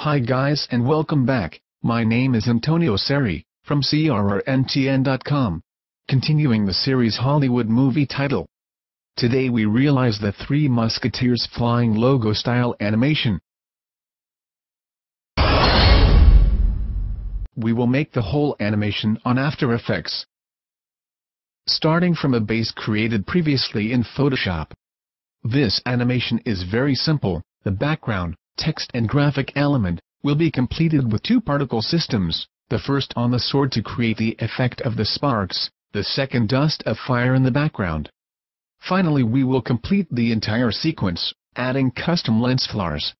Hi guys and welcome back. My name is Antonio Seri, from crrntn.com. Continuing the series Hollywood movie title. Today we realize the Three Musketeers flying logo style animation. We will make the whole animation on After Effects, starting from a base created previously in Photoshop. This animation is very simple. The background, text and graphic element will be completed with two particle systems, the first on the sword to create the effect of the sparks, the second dust of fire in the background. Finally we will complete the entire sequence, adding custom lens flares.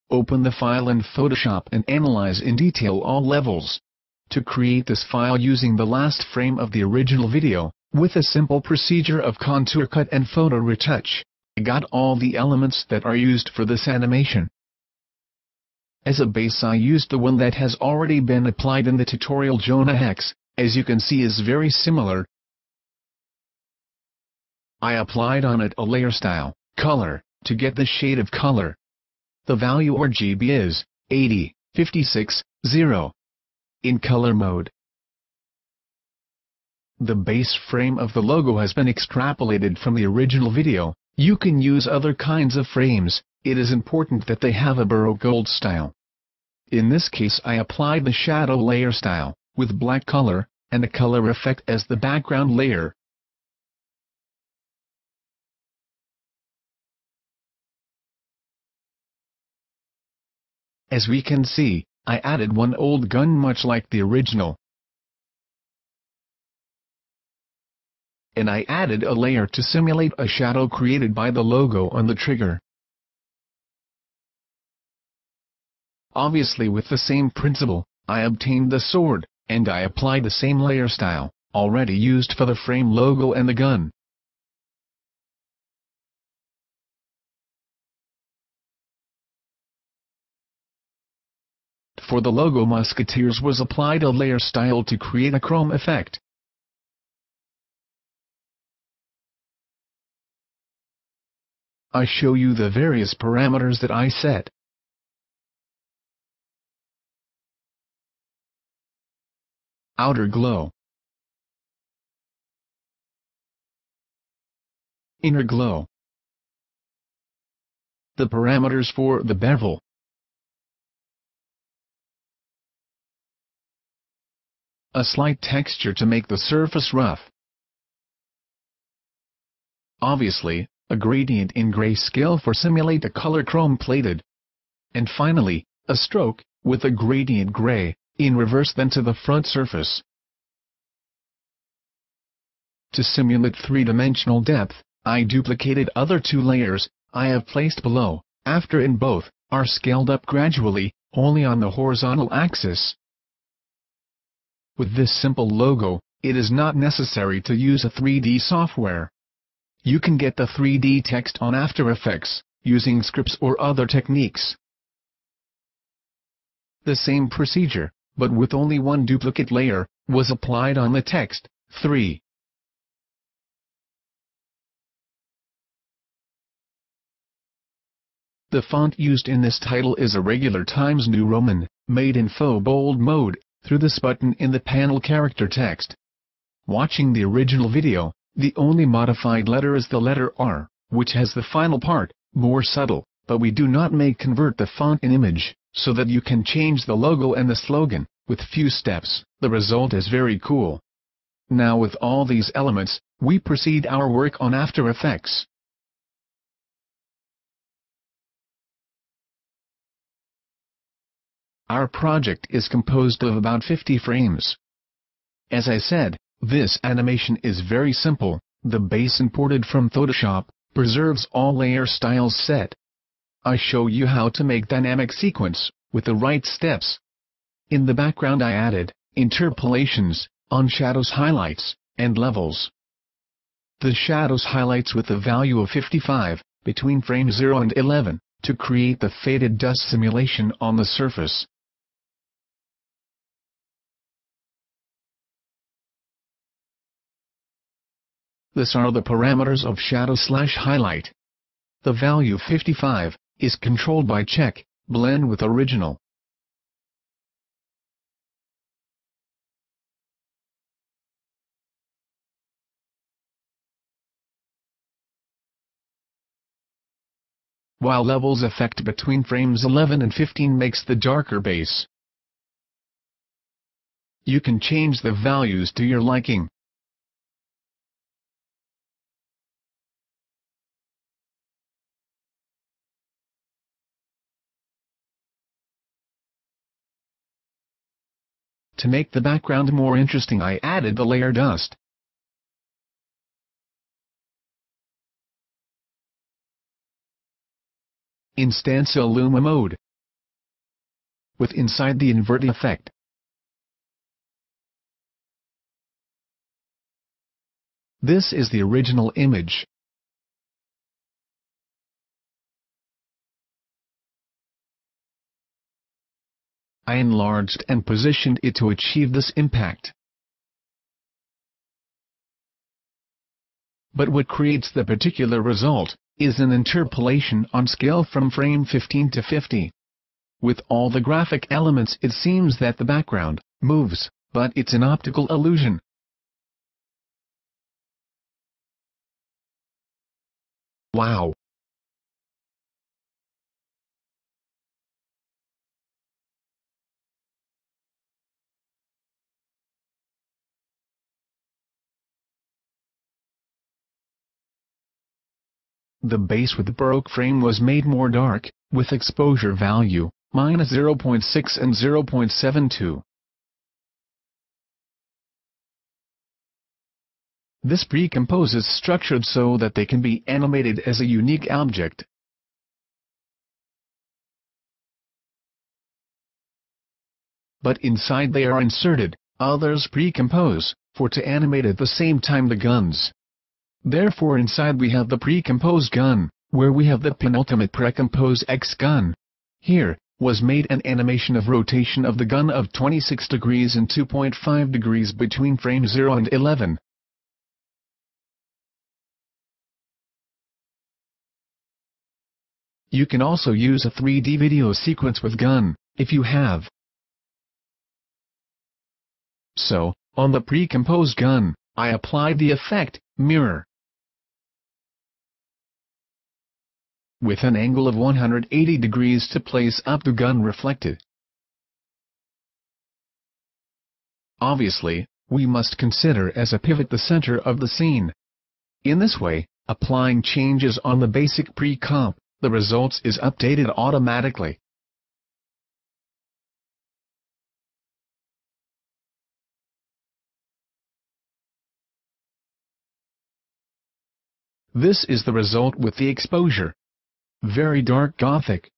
Open the file in Photoshop and analyze in detail all levels. To create this file using the last frame of the original video, with a simple procedure of contour cut and photo retouch, I got all the elements that are used for this animation. As a base I used the one that has already been applied in the tutorial. Jonah Hex, as you can see, is very similar. I applied on it a layer style, color, to get the shade of color. The value RGB is 80, 56, 0. In color mode. The base frame of the logo has been extrapolated from the original video. You can use other kinds of frames, it is important that they have a burrow gold style. In this case I applied the shadow layer style, with black color, and a color effect as the background layer. As we can see, I added one old gun much like the original. And I added a layer to simulate a shadow created by the logo on the trigger. Obviously with the same principle, I obtained the sword, and I applied the same layer style, already used for the frame logo and the gun. For the logo Musketeers was applied a layer style to create a chrome effect. I show you the various parameters that I set. Outer glow, inner glow, the parameters for the bevel, a slight texture to make the surface rough, obviously, a gradient in grayscale for simulate the color chrome plated, and finally, a stroke, with a gradient gray, in reverse then to the front surface. To simulate three-dimensional depth, I duplicated other two layers I have placed below, after in both, are scaled up gradually, only on the horizontal axis. With this simple logo, it is not necessary to use a 3D software. You can get the 3D text on After Effects, using scripts or other techniques. The same procedure, but with only one duplicate layer, was applied on the text, 3. The font used in this title is a regular Times New Roman, made in faux bold mode, through this button in the panel character text. Watching the original video, the only modified letter is the letter R, which has the final part, more subtle, but we do not convert the font in image, so that you can change the logo and the slogan, with few steps. The result is very cool. Now with all these elements, we proceed our work on After Effects. Our project is composed of about 50 frames. As I said, this animation is very simple. The base imported from Photoshop preserves all layer styles set. I show you how to make dynamic sequence with the right steps. In the background I added interpolations on shadows, highlights, and levels. The shadows highlights with a value of 55 between frame 0 and 11 to create the faded dust simulation on the surface. These are the parameters of shadow/highlight. The value 55 is controlled by check, blend with original. While levels effect between frames 11 and 15 makes the darker base. You can change the values to your liking. To make the background more interesting, I added the layer dust. Instance Illuma mode. With inside the invert effect. This is the original image. I enlarged and positioned it to achieve this impact. But what creates the particular result is an interpolation on scale from frame 15 to 50. With all the graphic elements, it seems that the background moves, but it's an optical illusion. Wow! The base with the Baroque frame was made more dark, with exposure value, -0.6 and 0.72. This pre-compose is structured so that they can be animated as a unique object. But inside they are inserted, others pre-compose, for to animate at the same time the guns. Therefore inside we have the pre-compose gun, where we have the penultimate pre-compose X gun. Here, was made an animation of rotation of the gun of 26 degrees and 2.5 degrees between frame 0 and 11. You can also use a 3D video sequence with gun, if you have. So, on the pre-composed gun, I applied the effect, mirror. With an angle of 180 degrees to place up the gun reflected. Obviously, we must consider as a pivot the center of the scene. In this way, applying changes on the basic pre-comp, the results is updated automatically. This is the result with the exposure. Very dark Gothic.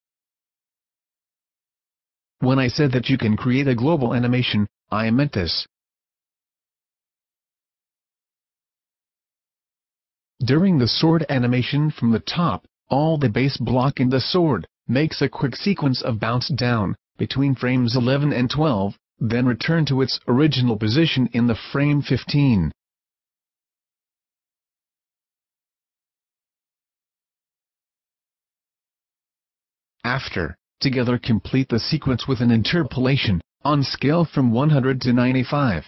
When I said that you can create a global animation, I meant this. During the sword animation from the top, all the base block in the sword makes a quick sequence of bounce down between frames 11 and 12, then return to its original position in the frame 15. After, together complete the sequence with an interpolation, on scale from 100 to 95.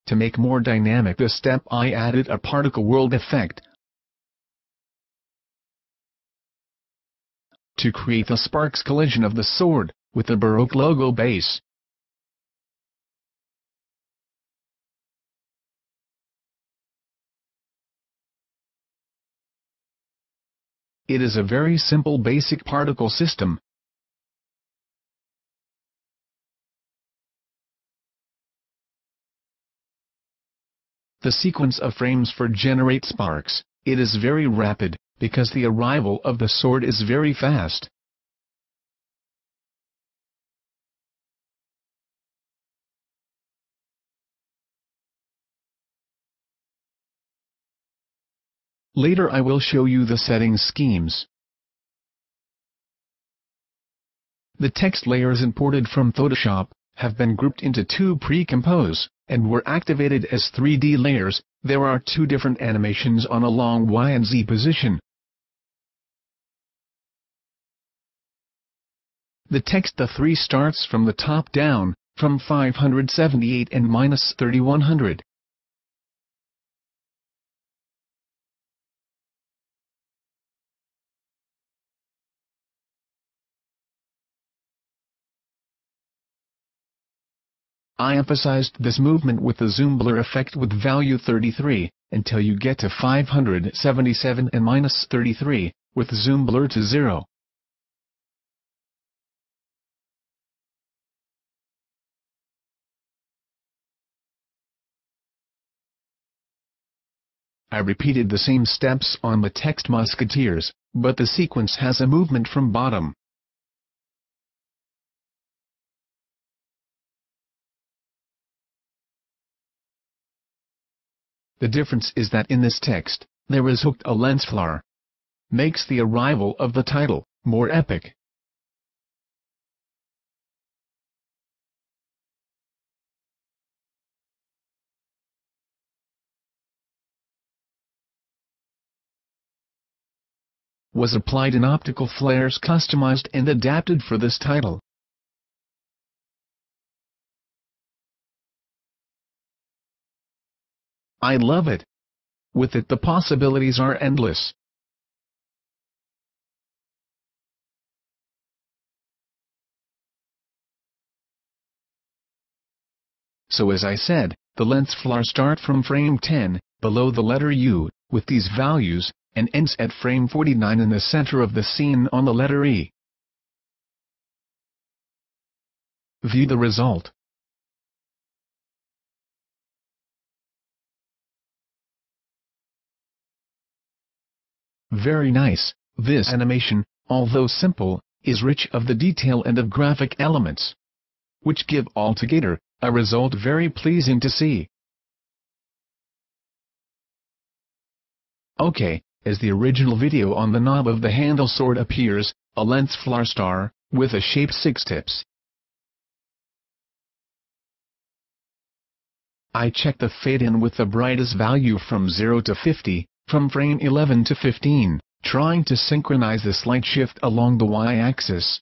To make more dynamic this step, I added a particle world effect. To create the sparks collision of the sword, with the Baroque logo base. It is a very simple basic particle system. The sequence of frames for generate sparks, it is very rapid, because the arrival of the sword is very fast. Later I will show you the settings schemes. The text layer is imported from Photoshop, have been grouped into two pre-compose, and were activated as 3D layers. There are two different animations on a long Y and Z position. The text the 3 starts from the top down, from 578 and minus 3100. I emphasized this movement with the zoom blur effect with value 33, until you get to 577 and minus 33, with zoom blur to 0. I repeated the same steps on the text Musketeers, but the sequence has a movement from bottom. The difference is that in this text, there is hooked a lens flare. Makes the arrival of the title more epic. Was applied in optical flares customized and adapted for this title. I love it. With it the possibilities are endless. So as I said, the lens flare start from frame 10, below the letter U, with these values, and ends at frame 49 in the center of the scene on the letter E. View the result. Very nice. This animation, although simple, is rich of the detail and of graphic elements, which give altogether a result very pleasing to see. Okay, as the original video on the knob of the handle sword appears, a lens flare star, with a shape 6 tips. I check the fade-in with the brightest value from 0 to 50, from frame 11 to 15, trying to synchronize the slight shift along the y-axis.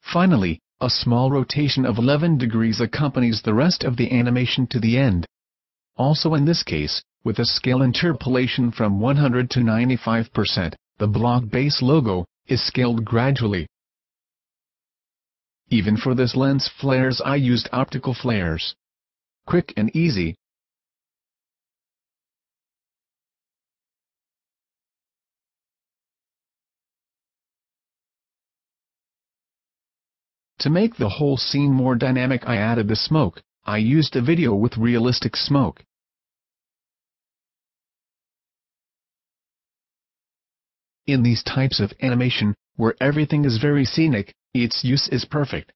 Finally, a small rotation of 11 degrees accompanies the rest of the animation to the end. Also in this case, with a scale interpolation from 100 to 95%, the block base logo is scaled gradually. Even for this lens flares I used optical flares. Quick and easy. To make the whole scene more dynamic I added the smoke. I used a video with realistic smoke. In these types of animation, where everything is very scenic, its use is perfect.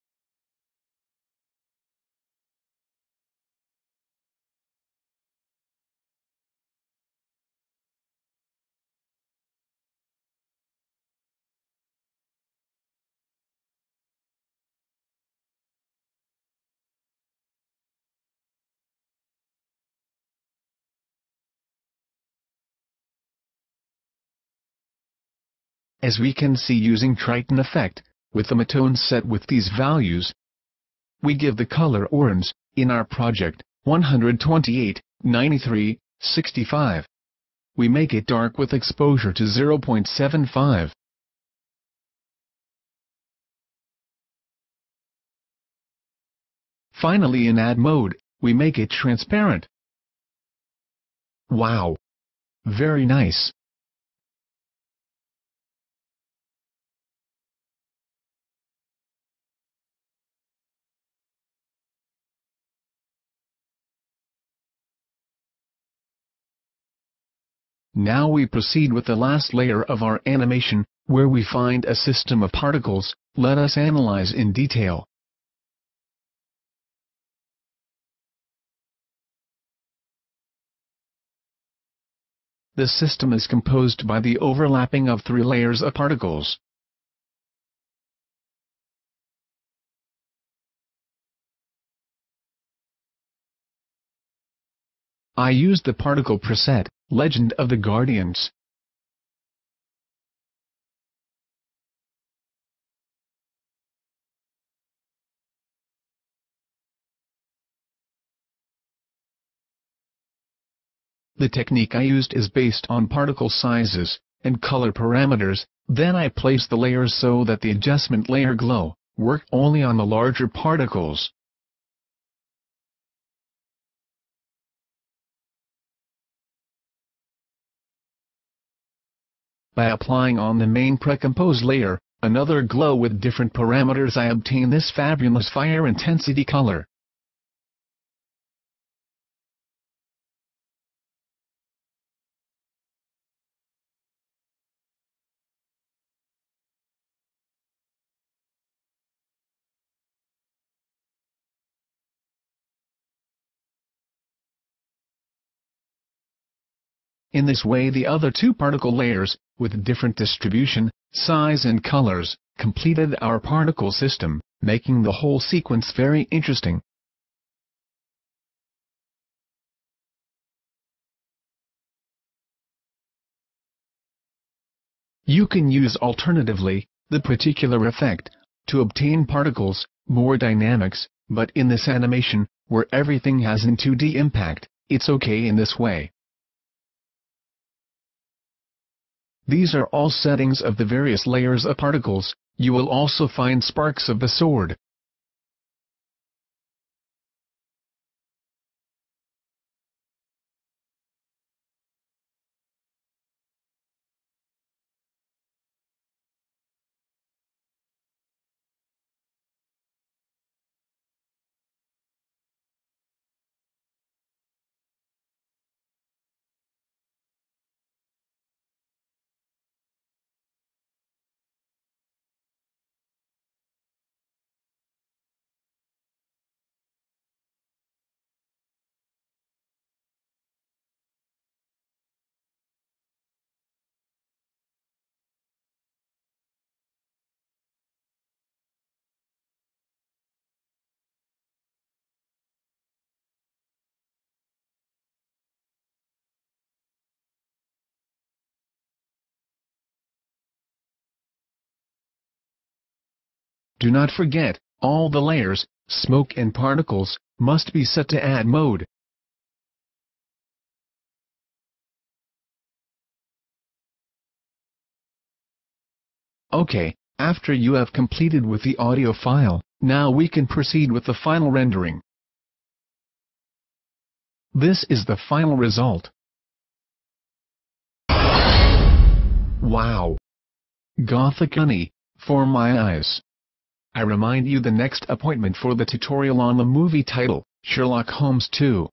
As we can see using Triton effect, with the matones set with these values, we give the color orange, in our project, 128, 93, 65. We make it dark with exposure to 0.75. Finally in add mode, we make it transparent. Wow! Very nice. Now we proceed with the last layer of our animation, where we find a system of particles. Let us analyze in detail. The system is composed by the overlapping of 3 layers of particles. I used the particle preset, Legend of the Guardians. The technique I used is based on particle sizes and color parameters. Then I placed the layers so that the adjustment layer glow worked only on the larger particles. By applying on the main precompose layer another glow with different parameters, I obtain this fabulous fire intensity color. In this way the other two particle layers, with different distribution, size and colors, completed our particle system, making the whole sequence very interesting. You can use alternatively the particular effect to obtain particles, more dynamics, but in this animation, where everything has in 2D impact, it's okay in this way. These are all settings of the various layers of particles. You will also find sparks of the sword. Do not forget, all the layers, smoke and particles, must be set to add mode. Okay, after you have completed with the audio file, now we can proceed with the final rendering. This is the final result. Wow! Gothic honey, for my eyes. I remind you the next appointment for the tutorial on the movie title, Sherlock Holmes 2.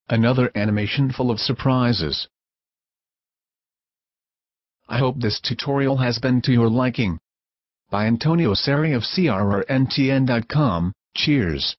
Another animation full of surprises. I hope this tutorial has been to your liking. By Antonio Seri of CRRNTN.com, cheers.